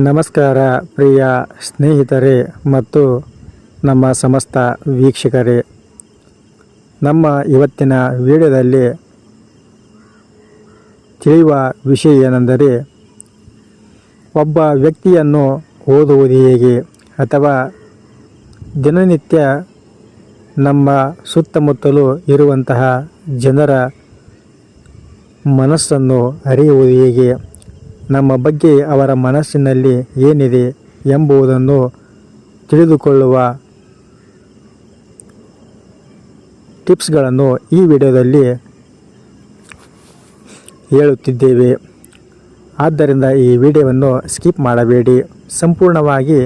ನಮಸ್ಕಾರ ಪ್ರಿಯ ಸ್ನೇಹಿತರೆ ಮತ್ತು ನಮ್ಮ ಸಮಸ್ತ ವೀಕ್ಷಕರೇ. ನಮ್ಮ ಇವತ್ತಿನ ವಿಡಿಯೋದಲ್ಲಿ ತಿಳಿಯುವ ವಿಷಯ ಏನೆಂದರೆ, ಒಬ್ಬ ವ್ಯಕ್ತಿಯನ್ನು ಓದುವುದು ಹೇಗೆ ಅಥವಾ ದಿನನಿತ್ಯ ನಮ್ಮ ಸುತ್ತಮುತ್ತಲೂ ಇರುವಂತಹ ಜನರ ಮನಸ್ಸನ್ನು ಅರಿಯುವುದು ಹೇಗೆ, ನಮ್ಮ ಬಗ್ಗೆ ಅವರ ಮನಸ್ಸಿನಲ್ಲಿ ಏನಿದೆ ಎಂಬುದನ್ನು ತಿಳಿದುಕೊಳ್ಳುವ ಟಿಪ್ಸ್ಗಳನ್ನು ಈ ವಿಡಿಯೋದಲ್ಲಿ ಹೇಳುತ್ತಿದ್ದೇವೆ. ಆದ್ದರಿಂದ ಈ ವಿಡಿಯೋವನ್ನು ಸ್ಕಿಪ್ ಮಾಡಬೇಡಿ, ಸಂಪೂರ್ಣವಾಗಿ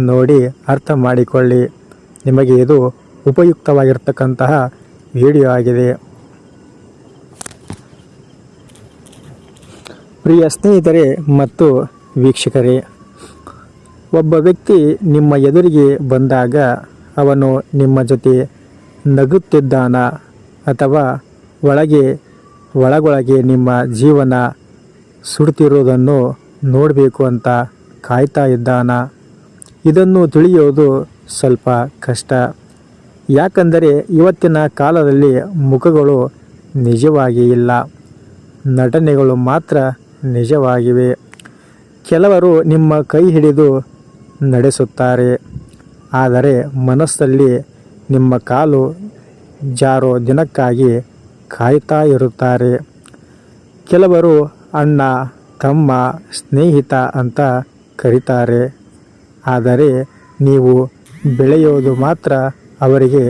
ನೋಡಿ ಅರ್ಥ ಮಾಡಿಕೊಳ್ಳಿ. ನಿಮಗೆ ಇದು ಉಪಯುಕ್ತವಾಗಿರ್ತಕ್ಕಂತಹ ವಿಡಿಯೋ ಆಗಿದೆ. ಪ್ರಿಯ ಸ್ನೇಹಿತರೆ ಮತ್ತು ವೀಕ್ಷಕರೇ, ಒಬ್ಬ ವ್ಯಕ್ತಿ ನಿಮ್ಮ ಎದುರಿಗೆ ಬಂದಾಗ ಅವನು ನಿಮ್ಮ ಜೊತೆ ನಗುತ್ತಿದ್ದಾನ ಅಥವಾ ಒಳಗೊಳಗೆ ನಿಮ್ಮ ಜೀವನ ಸುಡುತ್ತಿರುವುದನ್ನು ನೋಡಬೇಕು ಅಂತ ಕಾಯ್ತಾ ಇದ್ದಾನ. ಇದನ್ನು ತಿಳಿಯೋದು ಸ್ವಲ್ಪ ಕಷ್ಟ. ಯಾಕಂದರೆ ಇವತ್ತಿನ ಕಾಲದಲ್ಲಿ ಮುಖಗಳು ನಿಜವಾಗಿ ಇಲ್ಲ, ನಟನೆಗಳು ಮಾತ್ರ ನಿಜವಾಗಿವೆ. ಕೆಲವರು ನಿಮ್ಮ ಕೈ ಹಿಡಿದು ನಡೆಸುತ್ತಾರೆ, ಆದರೆ ಮನಸ್ಸಲ್ಲಿ ನಿಮ್ಮ ಕಾಲು ಜಾರೋ ದಿನಕ್ಕಾಗಿ ಕಾಯ್ತಾ ಇರುತ್ತಾರೆ. ಕೆಲವರು ಅಣ್ಣ, ತಮ್ಮ, ಸ್ನೇಹಿತ ಅಂತ ಕರೀತಾರೆ, ಆದರೆ ನೀವು ಬೆಳೆಯೋದು ಮಾತ್ರ ಅವರಿಗೆ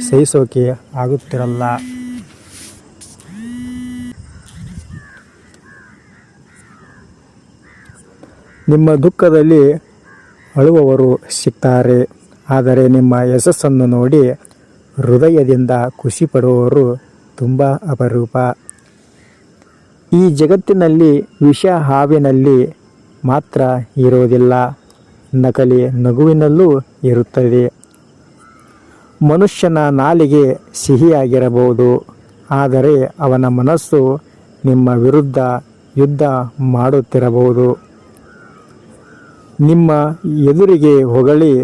ಸಹಿಸೋಕೆ ಆಗುತ್ತಿರಲ್ಲ. ನಿಮ್ಮ ದುಃಖದಲ್ಲಿ ಅಳುವವರು ಸಿಗ್ತಾರೆ, ಆದರೆ ನಿಮ್ಮ ಯಶಸ್ಸನ್ನು ನೋಡಿ ಹೃದಯದಿಂದ ಖುಷಿ ಪಡುವವರು ತುಂಬ ಅಪರೂಪ. ಈ ಜಗತ್ತಿನಲ್ಲಿ ವಿಷ ಹಾವಿನಲ್ಲಿ ಮಾತ್ರ ಇರೋದಿಲ್ಲ, ನಕಲಿ ನಗುವಿನಲ್ಲೂ ಇರುತ್ತದೆ. ಮನುಷ್ಯನ ನಾಲಿಗೆ ಸಿಹಿಯಾಗಿರಬಹುದು, ಆದರೆ ಅವನ ಮನಸ್ಸು ನಿಮ್ಮ ವಿರುದ್ಧ ಯುದ್ಧ ಮಾಡುತ್ತಿರಬಹುದು. ನಿಮ್ಮ ಎದುರಿಗೆ ಹೊಗಳಿ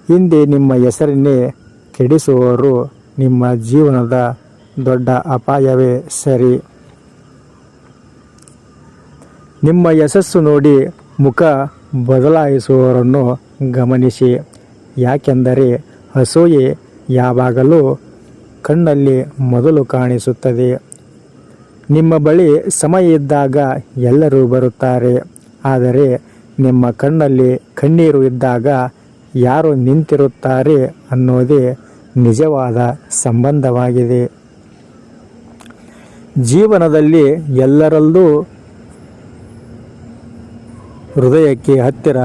ಹಿಂದೆ ನಿಮ್ಮ ಹೆಸರನ್ನೇ ಕೆಡಿಸುವವರು ನಿಮ್ಮ ಜೀವನದ ದೊಡ್ಡ ಅಪಾಯವೇ ಸರಿ. ನಿಮ್ಮ ಯಶಸ್ಸು ನೋಡಿ ಮುಖ ಬದಲಾಯಿಸುವವರನ್ನು ಗಮನಿಸಿ, ಯಾಕೆಂದರೆ ಅಸೂಯೆ ಯಾವಾಗಲೂ ಕಣ್ಣಲ್ಲಿ ಮೊದಲು ಕಾಣಿಸುತ್ತದೆ. ನಿಮ್ಮ ಬಳಿ ಸಮಯ ಇದ್ದಾಗ ಎಲ್ಲರೂ ಬರುತ್ತಾರೆ, ಆದರೆ ನಿಮ್ಮ ಕಣ್ಣಲ್ಲಿ ಕಣ್ಣೀರು ಇದ್ದಾಗ ಯಾರು ನಿಂತಿರುತ್ತಾರೆ ಅನ್ನೋದೇ ನಿಜವಾದ ಸಂಬಂಧವಾಗಿದೆ. ಜೀವನದಲ್ಲಿ ಎಲ್ಲರಲ್ಲೂ ಹೃದಯಕ್ಕೆ ಹತ್ತಿರ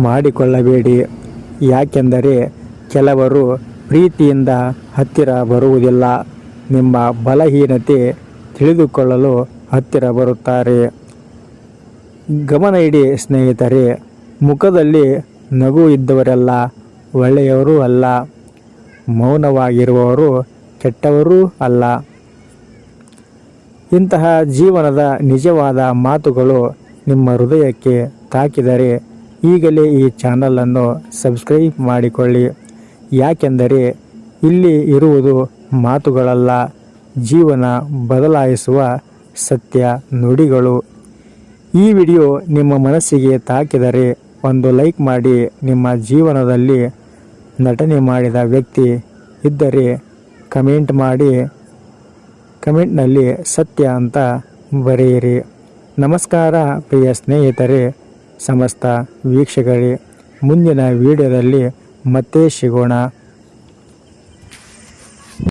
ಮಾಡಿಕೊಳ್ಳಬೇಡಿ, ಯಾಕೆಂದರೆ ಕೆಲವರು ಪ್ರೀತಿಯಿಂದ ಹತ್ತಿರ ಬರುವುದಿಲ್ಲ, ನಿಮ್ಮ ಬಲಹೀನತೆ ತಿಳಿದುಕೊಳ್ಳಲು ಹತ್ತಿರ ಬರುತ್ತಾರೆ. ಗಮನ ಇಡಿ ಸ್ನೇಹಿತರೆ, ಮುಖದಲ್ಲಿ ನಗು ಇದ್ದವರೆಲ್ಲ ಒಳ್ಳೆಯವರು ಅಲ್ಲ, ಮೌನವಾಗಿರುವವರು ಕೆಟ್ಟವರೂ ಅಲ್ಲ. ಇಂತಹ ಜೀವನದ ನಿಜವಾದ ಮಾತುಗಳು ನಿಮ್ಮ ಹೃದಯಕ್ಕೆ ತಾಕಿದರೆ ಈಗಲೇ ಈ ಚಾನಲನ್ನು ಸಬ್ಸ್ಕ್ರೈಬ್ ಮಾಡಿಕೊಳ್ಳಿ, ಯಾಕೆಂದರೆ ಇಲ್ಲಿ ಇರುವುದು ಮಾತುಗಳಲ್ಲ, ಜೀವನ ಬದಲಾಯಿಸುವ ಸತ್ಯ ನುಡಿಗಳು. ಈ ವಿಡಿಯೋ ನಿಮ್ಮ ಮನಸ್ಸಿಗೆ ತಾಕಿದರೆ ಒಂದು ಲೈಕ್ ಮಾಡಿ. ನಿಮ್ಮ ಜೀವನದಲ್ಲಿ ನಟನೆ ಮಾಡಿದ ವ್ಯಕ್ತಿ ಇದ್ದರೆ ಕಮೆಂಟ್ ಮಾಡಿ, ಕಮೆಂಟ್ನಲ್ಲಿ ಸತ್ಯ ಅಂತ ಬರೆಯಿರಿ. ನಮಸ್ಕಾರ ಪ್ರಿಯ ಸ್ನೇಹಿತರೆ, ಸಮಸ್ತ ವೀಕ್ಷಕರೇ. ಮುಂದಿನ ವಿಡಿಯೋದಲ್ಲಿ ಮತ್ತೆ ಸಿಗೋಣ.